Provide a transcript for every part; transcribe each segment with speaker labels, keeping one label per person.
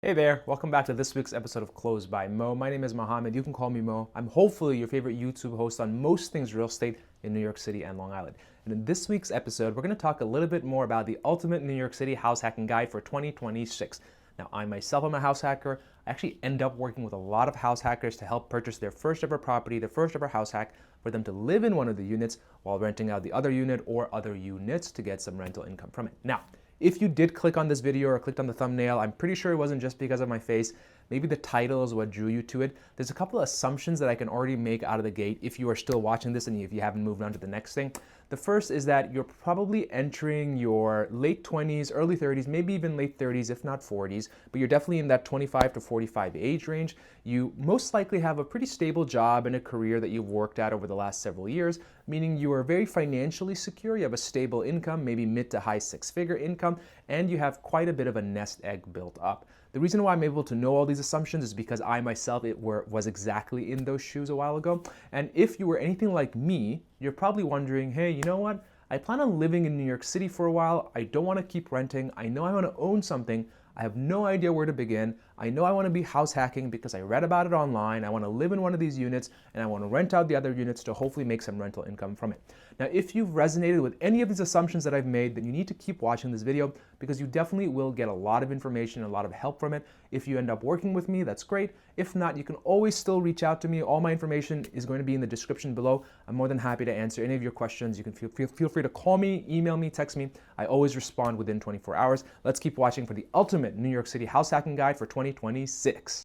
Speaker 1: Hey there, welcome back to this week's episode of Closed by Mo. My name is Mohammed. You can call me Mo. I'm hopefully your favorite YouTube host on most things real estate in New York City and Long Island. And in this week's episode, we're going to talk a little bit more about the ultimate New York City house hacking guide for 2026. Now, I myself am a house hacker. I actually end up working with a lot of house hackers to help purchase their first ever property, their first ever house hack, for them to live in one of the units while renting out the other unit or other units to get some rental income from it. Now, if you did click on this video or clicked on the thumbnail, I'm pretty sure it wasn't just because of my face. Maybe the title is what drew you to it. There's a couple of assumptions that I can already make out of the gate if you are still watching this and if you haven't moved on to the next thing. The first is that you're probably entering your late 20s, early 30s, maybe even late 30s, if not 40s, but you're definitely in that 25 to 45 age range. You most likely have a pretty stable job and a career that you've worked at over the last several years, meaning you are very financially secure. You have a stable income, maybe mid to high six-figure income, and you have quite a bit of a nest egg built up. The reason why I'm able to know all these assumptions is because I myself was exactly in those shoes a while ago. And if you were anything like me, you're probably wondering, hey, you know what? I plan on living in New York City for a while. I don't want to keep renting. I know I want to own something. I have no idea where to begin. I know I want to be house hacking because I read about it online. I want to live in one of these units and I want to rent out the other units to hopefully make some rental income from it. Now, if you've resonated with any of these assumptions that I've made, then you need to keep watching this video because you definitely will get a lot of information, a lot of help from it. If you end up working with me, that's great. If not, you can always still reach out to me. All my information is going to be in the description below. I'm more than happy to answer any of your questions. You can feel free to call me, email me, text me. I always respond within 24 hours. Let's keep watching for the ultimate New York City house hacking guide for 2026.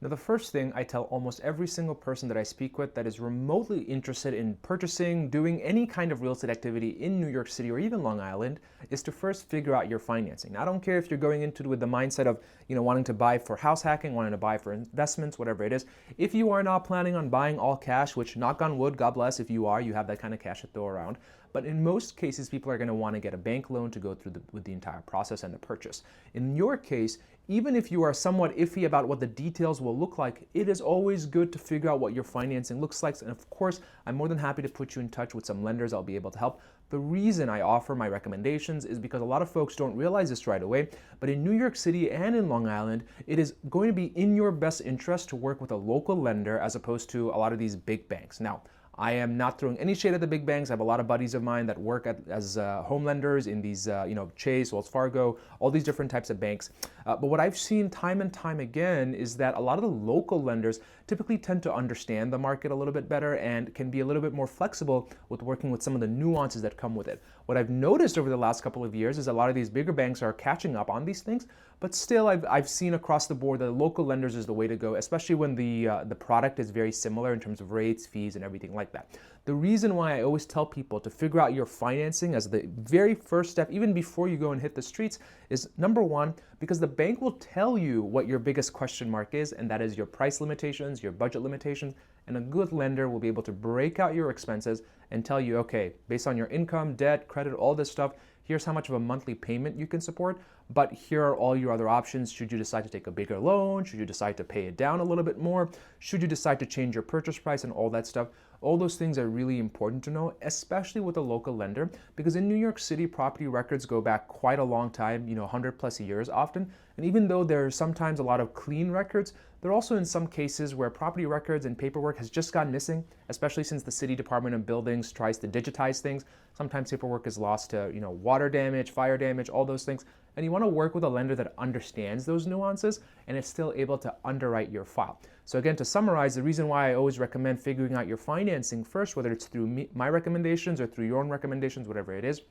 Speaker 1: Now, the first thing I tell almost every single person that I speak with that is remotely interested in purchasing, doing any kind of real estate activity in New York City or even Long Island is to first figure out your financing. Now, I don't care if you're going into it with the mindset of, wanting to buy for house hacking, wanting to buy for investments, whatever it is. If you are not planning on buying all cash, which knock on wood, God bless if you are, you have that kind of cash to throw around. But in most cases, people are going to want to get a bank loan to go through with the entire process and the purchase. In your case, even if you are somewhat iffy about what the details will look like, it is always good to figure out what your financing looks like. And of course, I'm more than happy to put you in touch with some lenders. I'll be able to help. The reason I offer my recommendations is because a lot of folks don't realize this right away, but in New York City and in Long Island, it is going to be in your best interest to work with a local lender as opposed to a lot of these big banks. Now, I am not throwing any shade at the big banks. I have a lot of buddies of mine that work as home lenders in these, Chase, Wells Fargo, all these different types of banks. But what I've seen time and time again is that a lot of the local lenders typically tend to understand the market a little bit better and can be a little bit more flexible with working with some of the nuances that come with it. What I've noticed over the last couple of years is a lot of these bigger banks are catching up on these things, but still I've seen across the board that local lenders is the way to go, especially when the product is very similar in terms of rates, fees, and everything like that. The reason why I always tell people to figure out your financing as the very first step, even before you go and hit the streets, is number one, because the bank will tell you what your biggest question mark is, and that is your price limitations, your budget limitations, and a good lender will be able to break out your expenses and tell you, okay, based on your income, debt, credit, all this stuff, here's how much of a monthly payment you can support, but here are all your other options should you decide to take a bigger loan, should you decide to pay it down a little bit more, should you decide to change your purchase price and all that stuff. All those things are really important to know, especially with a local lender, because in New York City, property records go back quite a long time, 100 plus years often. And even though there are sometimes a lot of clean records, there are also in some cases where property records and paperwork has just gone missing, especially since the City Department of Buildings tries to digitize things. Sometimes paperwork is lost to, water damage, fire damage, all those things. And you want to work with a lender that understands those nuances and is still able to underwrite your file. So again, to summarize, the reason why I always recommend figuring out your financing first, whether it's through my recommendations or through your own recommendations, whatever it is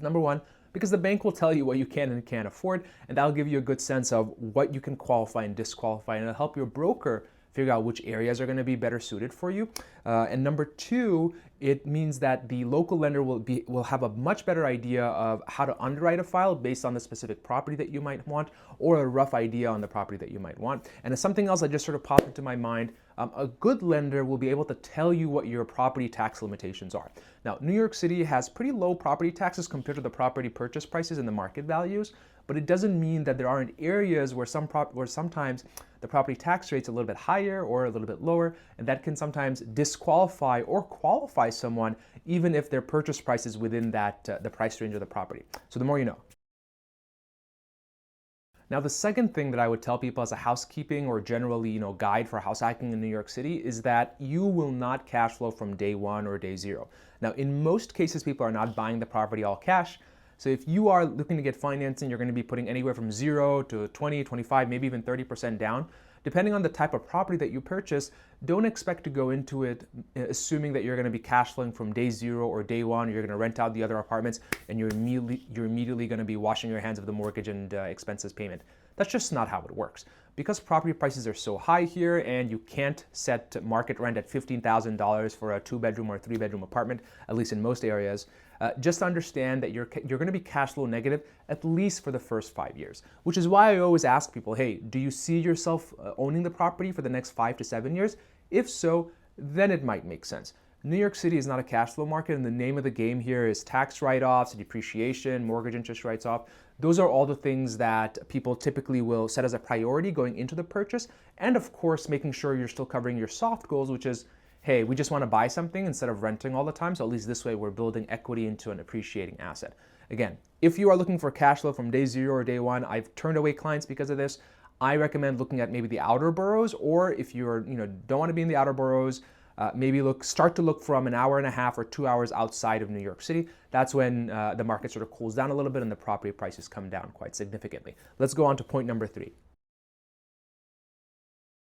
Speaker 1: number one, because the bank will tell you what you can and can't afford, and that'll give you a good sense of what you can qualify and disqualify, and it'll help your broker figure out which areas are going to be better suited for you. And number two, it means that the local lender will have a much better idea of how to underwrite a file based on the specific property that you might want, or a rough idea on the property that you might want. And as something else that just sort of popped into my mind, a good lender will be able to tell you what your property tax limitations are. Now, New York City has pretty low property taxes compared to the property purchase prices and the market values, but it doesn't mean that there aren't areas where sometimes the property tax rate's a little bit higher or a little bit lower, and that can sometimes disqualify or qualify someone even if their purchase price is within that the price range of the property. So the more you know. Now, the second thing that I would tell people as a housekeeping or generally, guide for house hacking in New York City is that you will not cash flow from day one or day zero. Now, in most cases, people are not buying the property all cash. So if you are looking to get financing, you're going to be putting anywhere from 0 to 20, 25, maybe even 30% down. Depending on the type of property that you purchase, don't expect to go into it assuming that you're going to be cash flowing from day zero or day one, or you're going to rent out the other apartments and you're immediately going to be washing your hands of the mortgage and expenses payment. That's just not how it works. Because property prices are so high here and you can't set market rent at $15,000 for a 2-bedroom or 3-bedroom apartment, at least in most areas, just understand that you're going to be cash flow negative at least for the first 5 years, which is why I always ask people, hey, do you see yourself owning the property for the next 5 to 7 years? If so, then it might make sense. New York City is not a cash flow market, and the name of the game here is tax write-offs, depreciation, mortgage interest write-off. Those are all the things that people typically will set as a priority going into the purchase. And of course, making sure you're still covering your soft goals, which is, hey, we just want to buy something instead of renting all the time. So at least this way, we're building equity into an appreciating asset. Again, if you are looking for cash flow from day zero or day one, I've turned away clients because of this. I recommend looking at maybe the outer boroughs, or if you're, don't want to be in the outer boroughs, maybe start to look from an hour and a half or 2 hours outside of New York City. That's when the market sort of cools down a little bit and the property prices come down quite significantly. Let's go on to point number 3.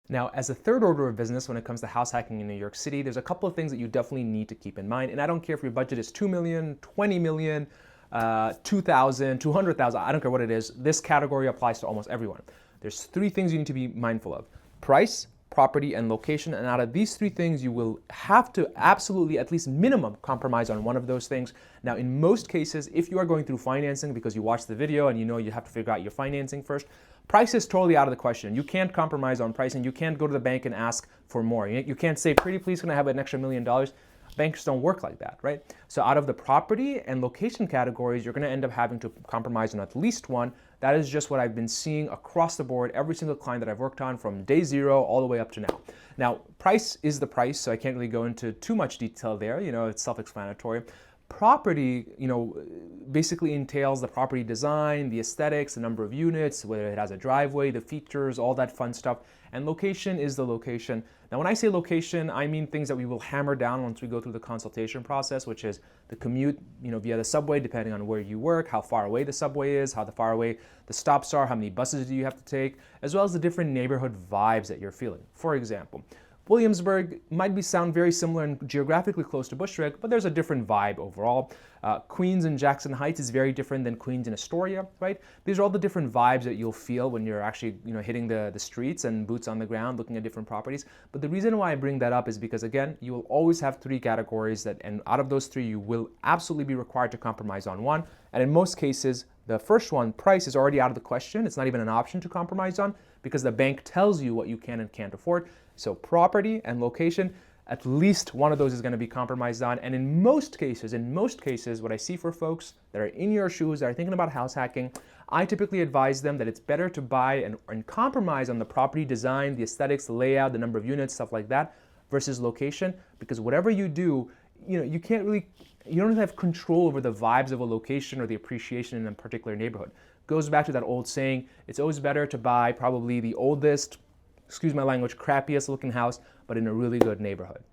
Speaker 1: Now, as a third order of business, when it comes to house hacking in New York City, there's a couple of things that you definitely need to keep in mind. And I don't care if your budget is $2 million, $20 million, $2,000, $200,000, I don't care what it is. This category applies to almost everyone. There's 3 things you need to be mindful of: price, property, and location. And out of these 3 things, you will have to absolutely, at least minimum, compromise on one of those things. Now, in most cases, if you are going through financing because you watched the video and you have to figure out your financing first, price is totally out of the question. You can't compromise on pricing. You can't go to the bank and ask for more. You can't say, pretty please, can I have an extra $1 million? Banks don't work like that, right? So out of the property and location categories, you're going to end up having to compromise on at least one. That is just what I've been seeing across the board, every single client that I've worked on from day zero all the way up to now. Now, price is the price, so I can't really go into too much detail there. It's self-explanatory. Property, basically entails the property design, the aesthetics, the number of units, whether it has a driveway, the features, all that fun stuff. And location is the location. Now, when I say location, I mean things that we will hammer down once we go through the consultation process, which is the commute, via the subway, depending on where you work, how far away the subway is, how far away the stops are, how many buses do you have to take, as well as the different neighborhood vibes that you're feeling. For example, Williamsburg might sound very similar and geographically close to Bushwick, but there's a different vibe overall. Queens and Jackson Heights is very different than Queens and Astoria, right? These are all the different vibes that you'll feel when you're actually, hitting the streets and boots on the ground, looking at different properties. But the reason why I bring that up is because, again, you will always have 3 categories and out of those 3, you will absolutely be required to compromise on one. And in most cases, the first one, price, is already out of the question. It's not even an option to compromise on because the bank tells you what you can and can't afford. So property and location, at least one of those is going to be compromised on. And in most cases, what I see for folks that are in your shoes, that are thinking about house hacking, I typically advise them that it's better to buy and compromise on the property design, the aesthetics, the layout, the number of units, stuff like that, versus location. Because whatever you do, you don't have control over the vibes of a location or the appreciation in a particular neighborhood. Goes back to that old saying, it's always better to buy probably the oldest, excuse my language, crappiest looking house, but in a really good neighborhood.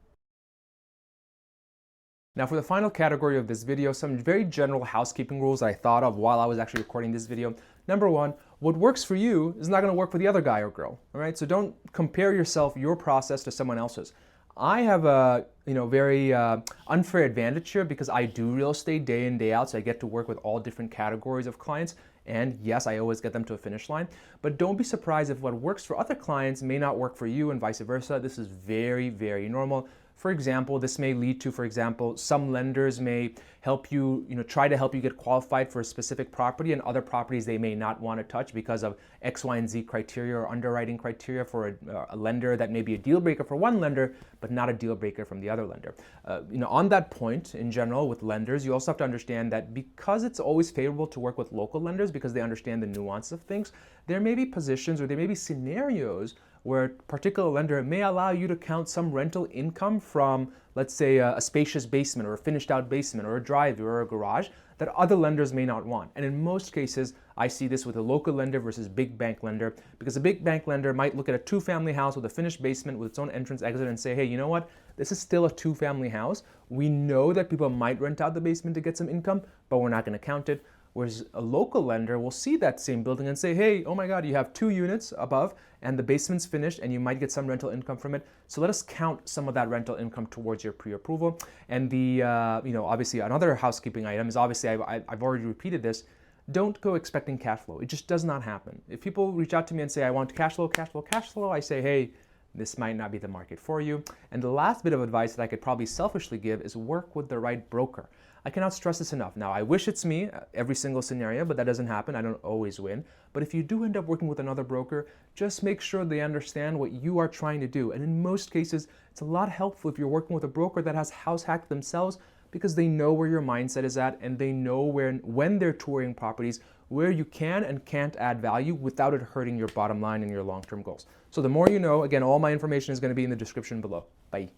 Speaker 1: Now, for the final category of this video, some very general housekeeping rules I thought of while I was actually recording this video. Number 1, what works for you is not going to work for the other guy or girl, all right? So don't compare your process to someone else's. I have a very unfair advantage here because I do real estate day in, day out, so I get to work with all different categories of clients. And yes, I always get them to a finish line, but don't be surprised if what works for other clients may not work for you and vice versa. This is very, very normal. For example, this may lead to, some lenders may help you, try to help you get qualified for a specific property, and other properties they may not want to touch because of X, Y, and Z criteria or underwriting criteria for a lender that may be a deal breaker for one lender, but not a deal breaker from the other lender. On that point, in general, with lenders, you also have to understand that because it's always favorable to work with local lenders because they understand the nuance of things, there may be positions or there may be scenarios where a particular lender may allow you to count some rental income from, let's say, a spacious basement or a finished out basement or a driveway or a garage that other lenders may not want. And in most cases, I see this with a local lender versus big bank lender, because a big bank lender might look at a two-family house with a finished basement with its own entrance exit and say, hey, you know what? This is still a two-family house. We know that people might rent out the basement to get some income, but we're not going to count it. Whereas a local lender will see that same building and say, hey, oh my God, you have 2 units above and the basement's finished and you might get some rental income from it. So let us count some of that rental income towards your pre-approval. And the, obviously another housekeeping item is, obviously I've already repeated this, don't go expecting cash flow. It just does not happen. If people reach out to me and say, I want cash flow, cash flow, cash flow, I say, hey, this might not be the market for you. And the last bit of advice that I could probably selfishly give is work with the right broker. I cannot stress this enough. Now, I wish it's me every single scenario, but that doesn't happen. I don't always win. But if you do end up working with another broker, just make sure they understand what you are trying to do. And in most cases, it's a lot helpful if you're working with a broker that has house hacked themselves, because they know where your mindset is at and they know when they're touring properties, where you can and can't add value without it hurting your bottom line and your long-term goals. So the more you know, again, all my information is going to be in the description below. Bye.